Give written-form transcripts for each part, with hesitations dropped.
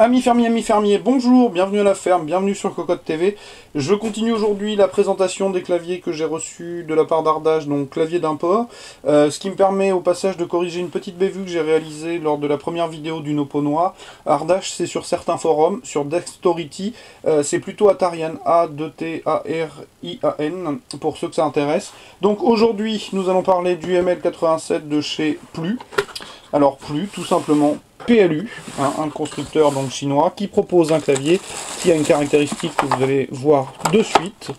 Amis fermiers, bonjour, bienvenue à la ferme, bienvenue sur Cocotte TV. Je continue aujourd'hui la présentation des claviers que j'ai reçus de la part d'Ardage, donc clavier d'import. Ce qui me permet au passage de corriger une petite bévue que j'ai réalisée lors de la première vidéo du Nopo noir. Ardage, c'est sur certains forums, sur Dextority, c'est plutôt Atarian, A-2-T-A-R-I-A-N, pour ceux que ça intéresse. Donc aujourd'hui, nous allons parler du ML87 de chez Plu. Alors Plu, tout simplement PLU, un constructeur donc chinois qui propose un clavier qui a une caractéristique que vous allez voir de suite.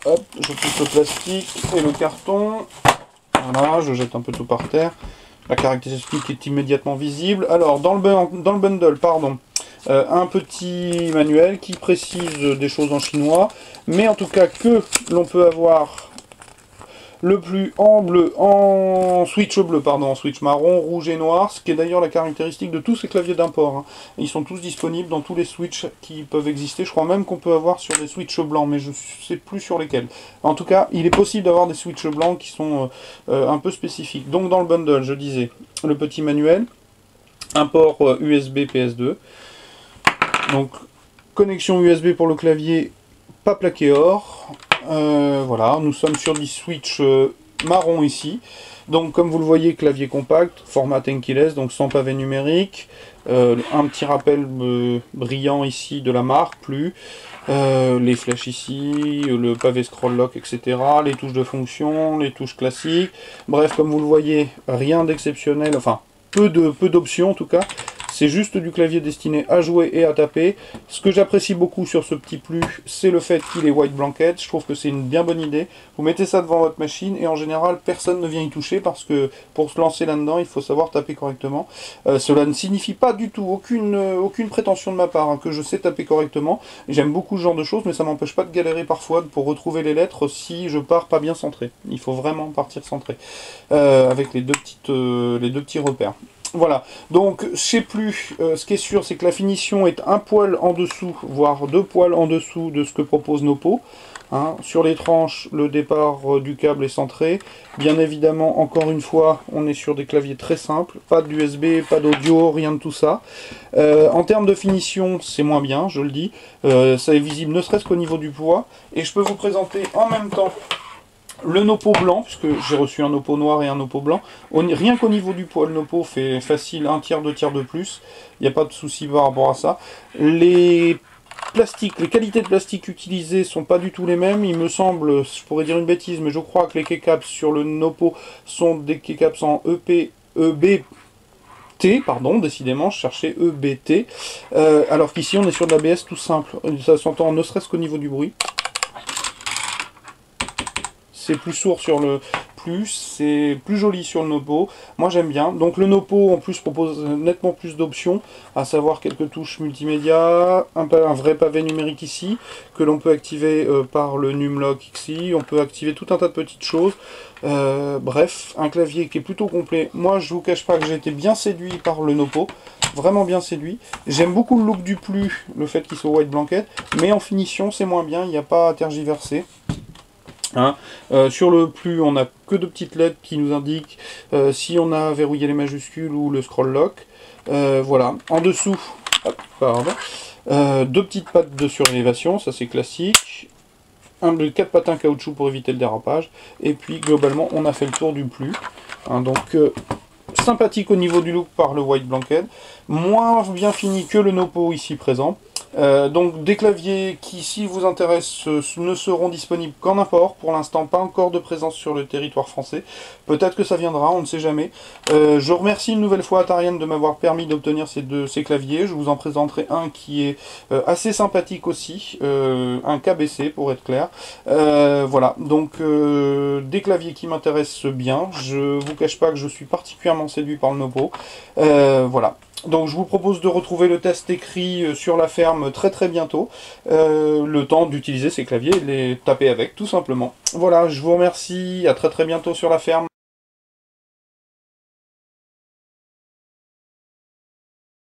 Hop, je pousse le plastique et le carton. Voilà, je jette un peu tout par terre. La caractéristique est immédiatement visible. Alors dans le bundle, un petit manuel qui précise des choses en chinois, mais en tout cas que l'on peut avoir le plus en bleu, en switch bleu, en switch marron, rouge et noir, ce qui est d'ailleurs la caractéristique de tous ces claviers d'import. Ils sont tous disponibles dans tous les switches qui peuvent exister. Je crois même qu'on peut avoir sur des switches blancs, mais je ne sais plus sur lesquels. En tout cas, il est possible d'avoir des switches blancs qui sont un peu spécifiques. Donc dans le bundle, je disais, le petit manuel, un port USB PS2, donc connexion USB pour le clavier, pas plaqué or. Voilà, nous sommes sur du switch marron ici. Donc comme vous le voyez, clavier compact, format Tenkeyless, donc sans pavé numérique. Un petit rappel brillant ici de la marque, Plu. Les flèches ici, le pavé scroll lock, etc. Les touches de fonction, les touches classiques. Bref, comme vous le voyez, rien d'exceptionnel, enfin peu d'options en tout cas. C'est juste du clavier destiné à jouer et à taper. Ce que j'apprécie beaucoup sur ce petit Plu, c'est le fait qu'il est white blanket. Je trouve que c'est une bien bonne idée. Vous mettez ça devant votre machine et en général, personne ne vient y toucher parce que pour se lancer là-dedans, il faut savoir taper correctement. Cela ne signifie pas du tout, aucune prétention de ma part, que je sais taper correctement. J'aime beaucoup ce genre de choses, mais ça m'empêche pas de galérer parfois pour retrouver les lettres si je pars pas bien centré. Il faut vraiment partir centré avec les deux petits repères. Voilà, donc chez Plu, ce qui est sûr, c'est que la finition est un poil en dessous, voire 2 poils en dessous de ce que propose Nopo. Sur les tranches, le départ du câble est centré. Bien évidemment, encore une fois, on est sur des claviers très simples, pas d'USB, pas d'audio, rien de tout ça. En termes de finition, c'est moins bien, je le dis. Ça est visible ne serait-ce qu'au niveau du poids. Et je peux vous présenter en même temps le Nopo blanc, puisque j'ai reçu un Nopo noir et un Nopo blanc. Rien qu'au niveau du poids, le Nopo fait facile 1 tiers, 2 tiers de plus. Il n'y a pas de souci par rapport à ça. Les plastiques, les qualités de plastique utilisées sont pas du tout les mêmes. Il me semble, je pourrais dire une bêtise, mais je crois que les keycaps sur le Nopo sont des keycaps en EBT, pardon, décidément, je cherchais EBT. Alors qu'ici, on est sur de l'ABS tout simple. Ça s'entend ne serait-ce qu'au niveau du bruit. C'est plus sourd sur le Plus, c'est plus joli sur le Nopo. Moi j'aime bien. Donc le Nopo en plus propose nettement plus d'options, à savoir quelques touches multimédia, un vrai pavé numérique ici, que l'on peut activer par le Numlock ici. On peut activer tout un tas de petites choses. Bref, un clavier qui est plutôt complet. Moi je vous cache pas que j'ai été bien séduit par le Nopo. Vraiment bien séduit. J'aime beaucoup le look du Plu, le fait qu'il soit white blanket, mais en finition c'est moins bien, il n'y a pas à tergiverser. Sur le Plu, on n'a que de petites lettres qui nous indiquent si on a verrouillé les majuscules ou le scroll lock. Voilà. En dessous, hop, pardon, 2 petites pattes de surélévation, ça c'est classique. 4 patins caoutchouc pour éviter le dérapage. Et puis globalement, on a fait le tour du Plu. Donc sympathique au niveau du look par le white blanket. Moins bien fini que le Nopo ici présent. Donc des claviers qui, si vous intéressent, ne seront disponibles qu'en import. Pour l'instant, pas encore de présence sur le territoire français. Peut-être que ça viendra, on ne sait jamais. Je remercie une nouvelle fois Atarian de m'avoir permis d'obtenir ces claviers. Je vous en présenterai un qui est assez sympathique aussi, un KBC pour être clair. Voilà, donc des claviers qui m'intéressent bien. Je vous cache pas que je suis particulièrement séduit par le Nopo. Voilà. Donc je vous propose de retrouver le test écrit sur la ferme très bientôt. Le temps d'utiliser ces claviers et de les taper avec, tout simplement. Voilà, je vous remercie, à très bientôt sur la ferme.